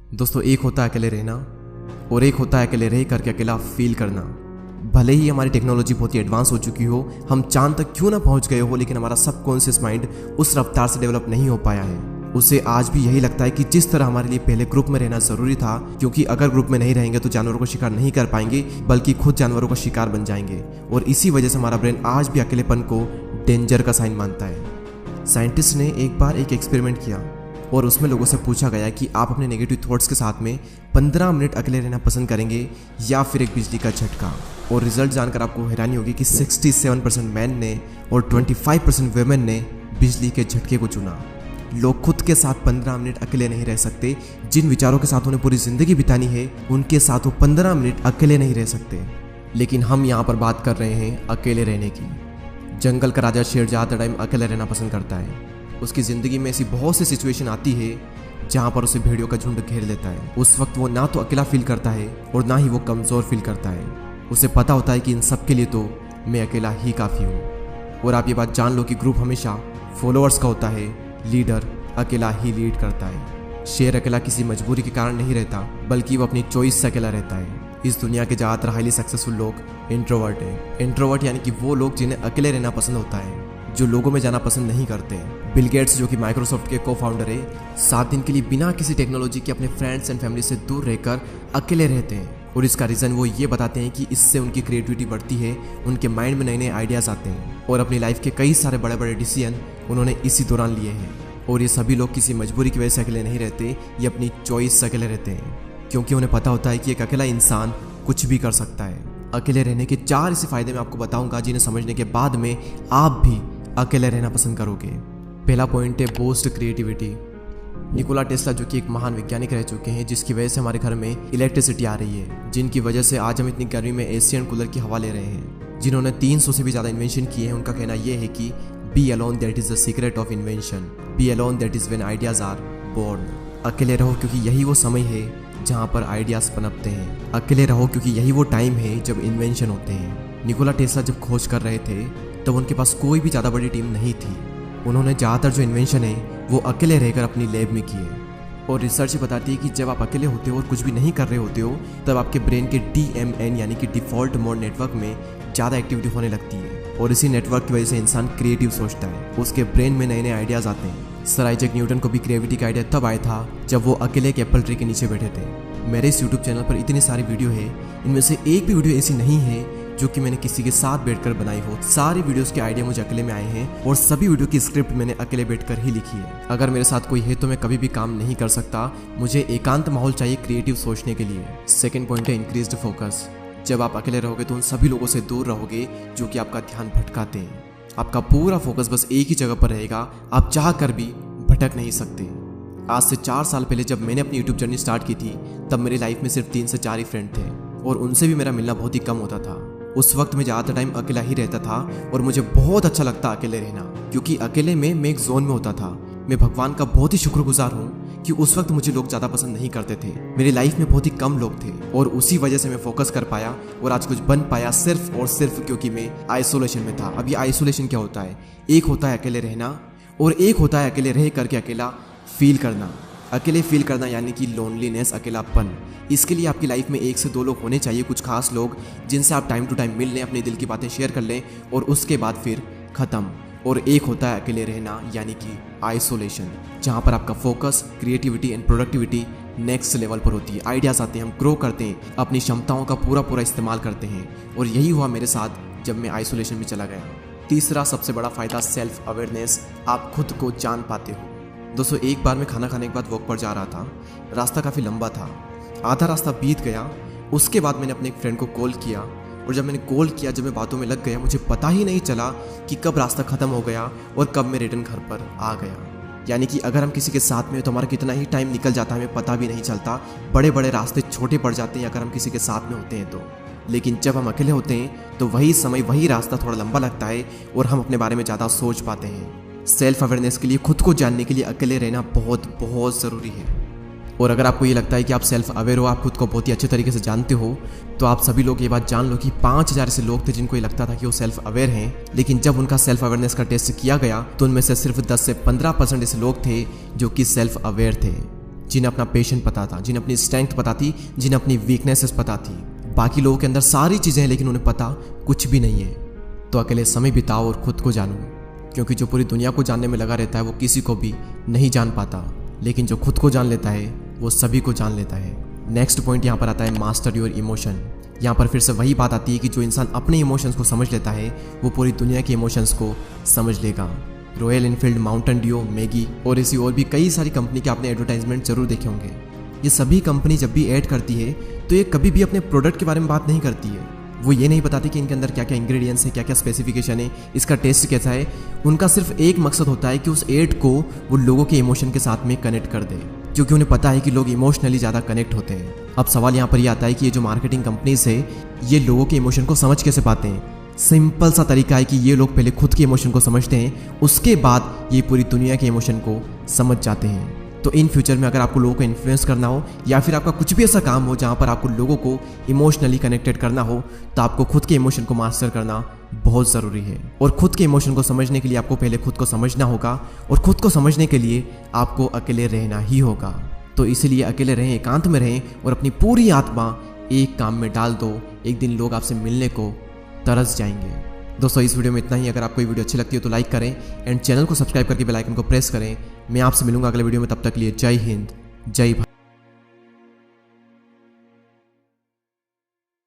दोस्तों, एक होता है अकेले रहना और एक होता है अकेले रह करके अकेला फील करना। भले ही हमारी टेक्नोलॉजी बहुत ही एडवांस हो चुकी हो, हम चांद तक क्यों ना पहुंच गए हो, लेकिन हमारा सबकॉन्शियस माइंड उस रफ्तार से डेवलप नहीं हो पाया है। उसे आज भी यही लगता है कि जिस तरह हमारे लिए पहले ग्रुप में रहना जरूरी था, क्योंकि अगर ग्रुप में नहीं रहेंगे तो जानवरों को शिकार नहीं कर पाएंगे, बल्कि खुद जानवरों का शिकार बन जाएंगे। और इसी वजह से हमारा ब्रेन आज भी अकेलेपन को डेंजर का साइन मानता है। साइंटिस्ट ने एक बार एक एक्सपेरिमेंट किया और उसमें लोगों से पूछा गया कि आप अपने नेगेटिव थॉट्स के साथ में 15 मिनट अकेले रहना पसंद करेंगे या फिर एक बिजली का झटका। और रिजल्ट जानकर आपको हैरानी होगी कि 67% मैन ने और 25% वेमेन ने बिजली के झटके को चुना। लोग खुद के साथ 15 मिनट अकेले नहीं रह सकते। जिन विचारों के साथ उन्हें पूरी जिंदगी बितानी है, उनके साथ वो 15 मिनट अकेले नहीं रह सकते। लेकिन हम यहाँ पर बात कर रहे हैं अकेले रहने की। जंगल का राजा शेर ज़्यादा टाइम अकेले रहना पसंद करता है। उसकी ज़िंदगी में ऐसी बहुत सी सिचुएशन आती है जहाँ पर उसे भेड़ियों का झुंड घेर लेता है। उस वक्त वो ना तो अकेला फील करता है और ना ही वो कमज़ोर फील करता है। उसे पता होता है कि इन सब के लिए तो मैं अकेला ही काफ़ी हूँ। और आप ये बात जान लो कि ग्रुप हमेशा फॉलोअर्स का होता है, लीडर अकेला ही लीड करता है। शेर अकेला किसी मजबूरी के कारण नहीं रहता, बल्कि वो अपनी चॉइस से अकेला रहता है। इस दुनिया के ज़्यादातर हाईली सक्सेसफुल लोग इंट्रोवर्ट हैं। इंट्रोवर्ट यानी कि वो लोग जिन्हें अकेले रहना पसंद होता है, जो लोगों में जाना पसंद नहीं करते। बिल गेट्स, जो कि माइक्रोसॉफ्ट के को फाउंडर है, 7 दिन के लिए बिना किसी टेक्नोलॉजी के अपने फ्रेंड्स एंड फैमिली से दूर रहकर अकेले रहते हैं। और इसका रीज़न वो ये बताते हैं कि इससे उनकी क्रिएटिविटी बढ़ती है, उनके माइंड में नए नए आइडियाज़ आते हैं। और अपनी लाइफ के कई सारे बड़े बड़े डिसीजन उन्होंने इसी दौरान लिए हैं। और ये सभी लोग किसी मजबूरी की वजह से अकेले नहीं रहते, ये अपनी चॉइस से अकेले रहते हैं, क्योंकि उन्हें पता होता है कि एक अकेला इंसान कुछ भी कर सकता है। अकेले रहने के 4 ऐसे फायदे मैं आपको बताऊंगा, जिन्हें समझने के बाद में आप भी अकेले रहना पसंद करोगे। पहला पॉइंट है बूस्ट क्रिएटिविटी। निकोला टेस्ला, जो कि एक महान वैज्ञानिक रह चुके हैं, जिसकी वजह से हमारे घर में इलेक्ट्रिसिटी आ रही है, जिनकी वजह से आज हम इतनी गर्मी में एशियन कूलर की हवा ले रहे हैं, जिन्होंने 300 से भी ज़्यादा इन्वेंशन किए हैं। उनका कहना यह है कि be alone that is the secret of invention, be alone that is when ideas are born. अकेले रहो क्योंकि यही वो समय है जहाँ पर आइडियाज़ पनपते हैं। अकेले रहो क्योंकि यही वो टाइम है जब इन्वेंशन होते हैं। निकोला टेस्ला जब खोज कर रहे थे तब उनके पास कोई भी ज़्यादा बड़ी टीम नहीं थी। उन्होंने ज़्यादातर जो इन्वेंशन है वो अकेले रहकर अपनी लैब में किए। और रिसर्च बताती है कि जब आप अकेले होते हो और कुछ भी नहीं कर रहे होते हो, तब आपके ब्रेन के DMN यानी कि डिफ़ॉल्ट मोड नेटवर्क में ज़्यादा एक्टिविटी होने लगती है। और इसी नेटवर्क की वजह से इंसान क्रिएटिव सोचता है, उसके ब्रेन में नए नए आइडियाज़ आते हैं। सर आइजैक न्यूटन को भी क्रिएटिविटी का आइडिया तब आया था जब वो अकेले एक एप्पल ट्री के नीचे बैठे थे। मेरे इस यूट्यूब चैनल पर इतनी सारी वीडियो है, इनमें से एक भी वीडियो ऐसी नहीं है जो कि मैंने किसी के साथ बैठकर बनाई हो। सारी वीडियोस के आइडिया मुझे अकेले में आए हैं और सभी वीडियो की स्क्रिप्ट मैंने अकेले बैठकर ही लिखी है। अगर मेरे साथ कोई है तो मैं कभी भी काम नहीं कर सकता। मुझे एकांत माहौल चाहिए क्रिएटिव सोचने के लिए। सेकंड पॉइंट है इंक्रीज्ड फोकस। जब आप अकेले रहोगे तो उन सभी लोगों से दूर रहोगे जो कि आपका ध्यान भटकाते हैं। आपका पूरा फोकस बस एक ही जगह पर रहेगा, आप चाह कर भी भटक नहीं सकते। आज से 4 साल पहले जब मैंने अपनी यूट्यूब जर्नी स्टार्ट की थी, तब मेरी लाइफ में सिर्फ 3 से 4 ही फ्रेंड थे और उनसे भी मेरा मिलना बहुत ही कम होता था। उस वक्त मैं ज़्यादातर टाइम अकेला ही रहता था और मुझे बहुत अच्छा लगता अकेले रहना, क्योंकि अकेले में मैं एक जोन में होता था। मैं भगवान का बहुत ही शुक्रगुजार हूँ कि उस वक्त मुझे लोग ज़्यादा पसंद नहीं करते थे। मेरी लाइफ में बहुत ही कम लोग थे और उसी वजह से मैं फोकस कर पाया और आज कुछ बन पाया, सिर्फ और सिर्फ क्योंकि मैं आइसोलेशन में था। अब ये आइसोलेशन क्या होता है? एक होता है अकेले रहना और एक होता है अकेले रह करके अकेला फील करना। अकेले फील करना यानी कि लोनलीनेस, अकेलापन। इसके लिए आपकी लाइफ में 1 से 2 लोग होने चाहिए, कुछ खास लोग जिनसे आप टाइम टू टाइम मिल लें, अपने दिल की बातें शेयर कर लें और उसके बाद फिर ख़त्म। और एक होता है अकेले रहना यानी कि आइसोलेशन, जहाँ पर आपका focus, creativity and productivity next level पर होती है। आइडियाज़ आते हैं, हम ग्रो करते हैं, अपनी क्षमताओं का पूरा इस्तेमाल करते हैं। और यही हुआ मेरे साथ जब मैं आइसोलेशन में चला गया। तीसरा सबसे बड़ा फ़ायदा सेल्फ अवेयरनेस। आप खुद को जान पाते हो। दोस्तों, एक बार मैं खाना खाने के बाद वॉक पर जा रहा था। रास्ता काफ़ी लंबा था, आधा रास्ता बीत गया। उसके बाद मैंने अपने एक फ्रेंड को कॉल किया और जब मैंने कॉल किया, जब मैं बातों में लग गया, मुझे पता ही नहीं चला कि कब रास्ता ख़त्म हो गया और कब मैं रिटर्न घर पर आ गया। यानी कि अगर हम किसी के साथ में हैं तो हमारा कितना ही टाइम निकल जाता है, हमें पता भी नहीं चलता। बड़े बड़े रास्ते छोटे पड़ जाते हैं अगर हम किसी के साथ में होते हैं तो। लेकिन जब हम अकेले होते हैं तो वही समय, वही रास्ता थोड़ा लंबा लगता है और हम अपने बारे में ज़्यादा सोच पाते हैं। सेल्फ अवेयरनेस के लिए, खुद को जानने के लिए अकेले रहना बहुत ज़रूरी है। और अगर आपको ये लगता है कि आप सेल्फ अवेयर हो, आप खुद को बहुत ही अच्छे तरीके से जानते हो, तो आप सभी लोग ये बात जान लो कि 5000 ऐसे लोग थे जिनको ये लगता था कि वो सेल्फ अवेयर हैं, लेकिन जब उनका सेल्फ अवेयरनेस का टेस्ट किया गया तो उनमें से सिर्फ 10 से 15% ऐसे लोग थे जो कि सेल्फ अवेयर थे। जिन्हें अपना पेशेंट पता था, जिन्हें अपनी स्ट्रेंथ पता थी, जिन्हें अपनी वीकनेसेस पता थी। बाकी लोगों के अंदर सारी चीज़ें हैं लेकिन उन्हें पता कुछ भी नहीं है। तो अकेले समय बिताओ और खुद को जानो, क्योंकि जो पूरी दुनिया को जानने में लगा रहता है वो किसी को भी नहीं जान पाता, लेकिन जो खुद को जान लेता है वो सभी को जान लेता है। नेक्स्ट पॉइंट यहाँ पर आता है मास्टर योर इमोशन। यहाँ पर फिर से वही बात आती है कि जो इंसान अपने इमोशंस को समझ लेता है वो पूरी दुनिया के इमोशंस को समझ लेगा। Royal Enfield, Mountain Dew, Maggi और ऐसी और भी कई सारी कंपनी के आपने एडवर्टाइजमेंट जरूर देखे होंगे। ये सभी कंपनी जब भी ऐड करती है तो ये कभी भी अपने प्रोडक्ट के बारे में बात नहीं करती है। वो ये नहीं बताती कि इनके अंदर क्या क्या इंग्रेडिएंट्स हैं, क्या क्या स्पेसिफिकेशन है, इसका टेस्ट कैसा है। उनका सिर्फ एक मकसद होता है कि उस एड को वो लोगों के इमोशन के साथ में कनेक्ट कर दे, क्योंकि उन्हें पता है कि लोग इमोशनली ज़्यादा कनेक्ट होते हैं। अब सवाल यहाँ पर यह आता है कि ये जो मार्केटिंग कंपनीज है ये लोगों के इमोशन को समझ कैसे पाते हैं। सिंपल सा तरीका है कि ये लोग पहले खुद के इमोशन को समझते हैं, उसके बाद ये पूरी दुनिया के इमोशन को समझ जाते हैं। तो इन फ्यूचर में अगर आपको लोगों को इन्फ्लुएंस करना हो या फिर आपका कुछ भी ऐसा काम हो जहाँ पर आपको लोगों को इमोशनली कनेक्टेड करना हो, तो आपको खुद के इमोशन को मास्टर करना बहुत ज़रूरी है। और खुद के इमोशन को समझने के लिए आपको पहले खुद को समझना होगा, और खुद को समझने के लिए आपको अकेले रहना ही होगा। तो इसीलिए अकेले रहें, एकांत में रहें और अपनी पूरी आत्मा एक काम में डाल दो। एक दिन लोग आपसे मिलने को तरस जाएंगे। दोस्तों इस वीडियो में इतना ही। अगर आपको ये वीडियो अच्छी लगती है तो लाइक करें एंड चैनल को सब्सक्राइब करके बेल आइकन को प्रेस करें। मैं आपसे मिलूंगा अगले वीडियो में, तब तक के लिए जय हिंद, जय भारत।